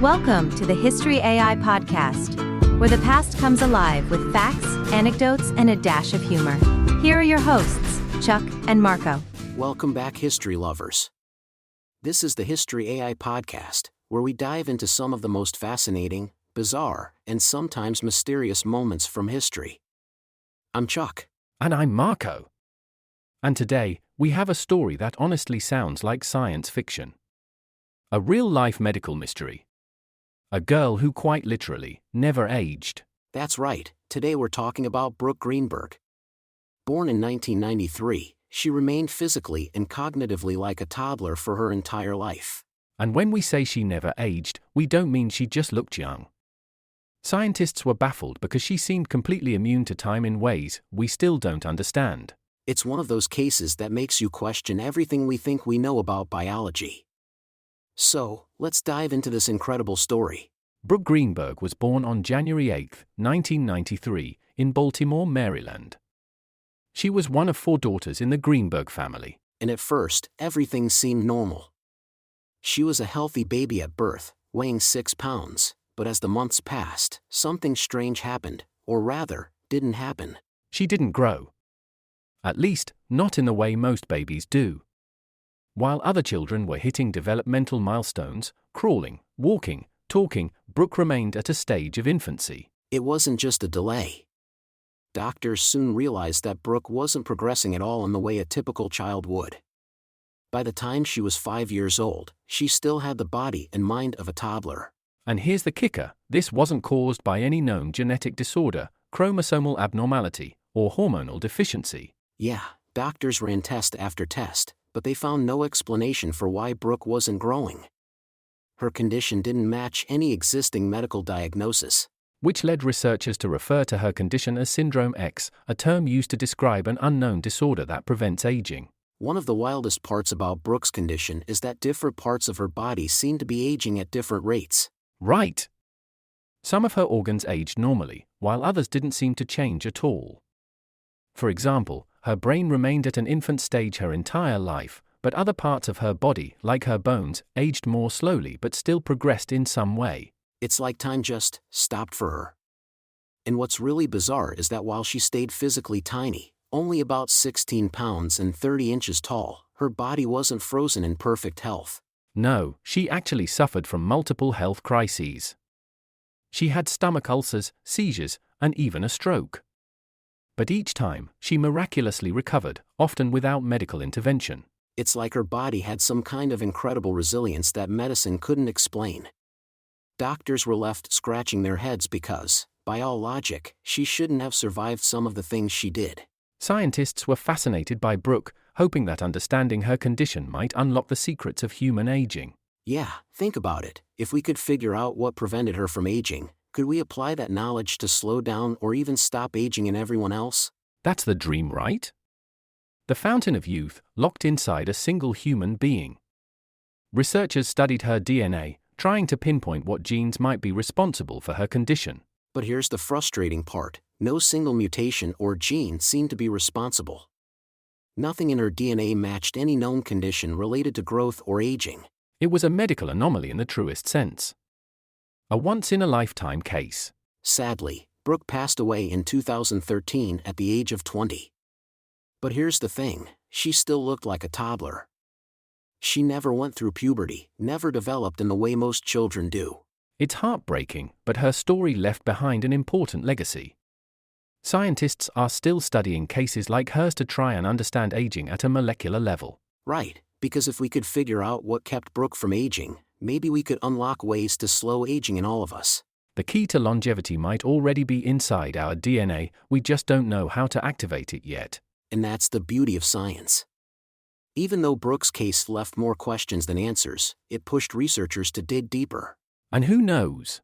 Welcome to the History AI podcast, where the past comes alive with facts, anecdotes, and a dash of humor. Here are your hosts, Chuck and Marco. Welcome back, history lovers. This is the History AI podcast, where we dive into some of the most fascinating, bizarre, and sometimes mysterious moments from history. I'm Chuck. And I'm Marco. And today, we have a story that honestly sounds like science fiction. A real-life medical mystery. A girl who quite literally never aged. That's right, today we're talking about Brooke Greenberg. Born in 1993, she remained physically and cognitively like a toddler for her entire life. And when we say she never aged, we don't mean she just looked young. Scientists were baffled because she seemed completely immune to time in ways we still don't understand. It's one of those cases that makes you question everything we think we know about biology. So, let's dive into this incredible story. Brooke Greenberg was born on January 8, 1993, in Baltimore, Maryland. She was one of 4 daughters in the Greenberg family. And at first, everything seemed normal. She was a healthy baby at birth, weighing 6 pounds, but as the months passed, something strange happened, or rather, didn't happen. She didn't grow. At least, not in the way most babies do. While other children were hitting developmental milestones, crawling, walking, talking, Brooke remained at a stage of infancy. It wasn't just a delay. Doctors soon realized that Brooke wasn't progressing at all in the way a typical child would. By the time she was 5 years old, she still had the body and mind of a toddler. And here's the kicker, this wasn't caused by any known genetic disorder, chromosomal abnormality, or hormonal deficiency. Yeah, doctors ran test after test, but they found no explanation for why Brooke wasn't growing. Her condition didn't match any existing medical diagnosis. Which led researchers to refer to her condition as Syndrome X, a term used to describe an unknown disorder that prevents aging. One of the wildest parts about Brooke's condition is that different parts of her body seem to be aging at different rates. Right. Some of her organs aged normally, while others didn't seem to change at all. For example, her brain remained at an infant stage her entire life, but other parts of her body, like her bones, aged more slowly but still progressed in some way. It's like time just stopped for her. And what's really bizarre is that while she stayed physically tiny, only about 16 pounds and 30 inches tall, her body wasn't frozen in perfect health. No, she actually suffered from multiple health crises. She had stomach ulcers, seizures, and even a stroke. But each time, she miraculously recovered, often without medical intervention. It's like her body had some kind of incredible resilience that medicine couldn't explain. Doctors were left scratching their heads because, by all logic, she shouldn't have survived some of the things she did. Scientists were fascinated by Brooke, hoping that understanding her condition might unlock the secrets of human aging. Yeah, think about it. If we could figure out what prevented her from aging, could we apply that knowledge to slow down or even stop aging in everyone else? That's the dream, right? The fountain of youth, locked inside a single human being. Researchers studied her DNA, trying to pinpoint what genes might be responsible for her condition. But here's the frustrating part. No single mutation or gene seemed to be responsible. Nothing in her DNA matched any known condition related to growth or aging. It was a medical anomaly in the truest sense. A once-in-a-lifetime case. Sadly, Brooke passed away in 2013 at the age of 20. But here's the thing, she still looked like a toddler. She never went through puberty, never developed in the way most children do. It's heartbreaking, but her story left behind an important legacy. Scientists are still studying cases like hers to try and understand aging at a molecular level. Right, because if we could figure out what kept Brooke from aging, maybe we could unlock ways to slow aging in all of us. The key to longevity might already be inside our DNA, we just don't know how to activate it yet. And that's the beauty of science. Even though Brooke's case left more questions than answers, it pushed researchers to dig deeper. And who knows?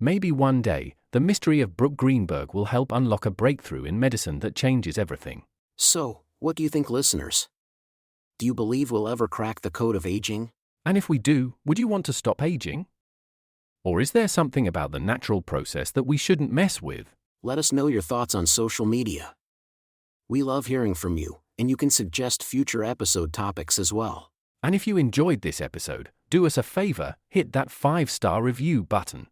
Maybe one day, the mystery of Brooke Greenberg will help unlock a breakthrough in medicine that changes everything. So, what do you think, listeners? Do you believe we'll ever crack the code of aging? And if we do, would you want to stop aging? Or is there something about the natural process that we shouldn't mess with? Let us know your thoughts on social media. We love hearing from you, and you can suggest future episode topics as well. And if you enjoyed this episode, do us a favor, hit that 5-star review button.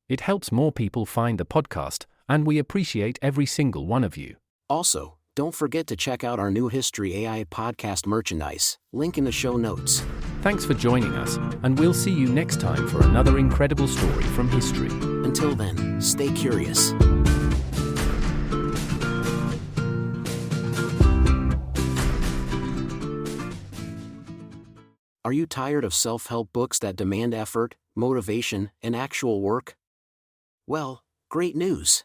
It helps more people find the podcast, and we appreciate every single one of you. Also, don't forget to check out our new History AI podcast merchandise, link in the show notes. Thanks for joining us, and we'll see you next time for another incredible story from history. Until then, stay curious. Are you tired of self-help books that demand effort, motivation, and actual work? Well, great news.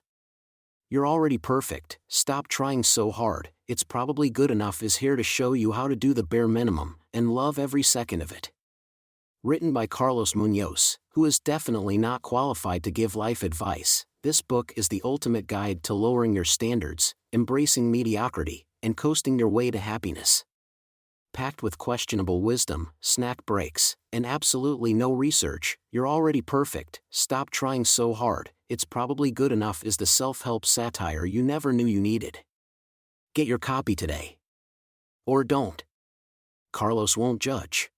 You're already perfect. Stop trying so hard. It's probably good enough is here to show you how to do the bare minimum and love every second of it. Written by Carlos Munoz, who is definitely not qualified to give life advice, this book is the ultimate guide to lowering your standards, embracing mediocrity, and coasting your way to happiness. Packed with questionable wisdom, snack breaks, and absolutely no research, you're already perfect. Stop trying so hard. It's probably good enough is the self-help satire you never knew you needed. Get your copy today. Or don't. Carlos won't judge.